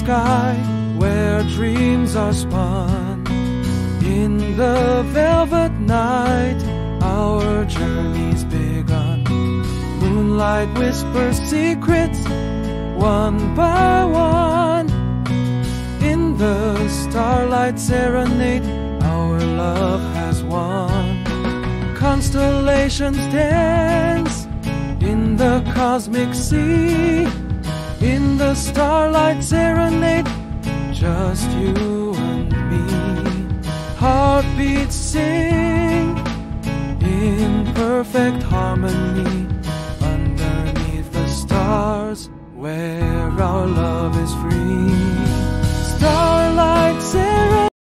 sky where dreams are spun. In the velvet night, our journey's begun. Moonlight whispers secrets one by one. In the starlight serenade, our love has won. Constellations dance in the cosmic sea. In the starlight serenade, just you and me. Heartbeats sing in perfect harmony underneath the stars where our love is free.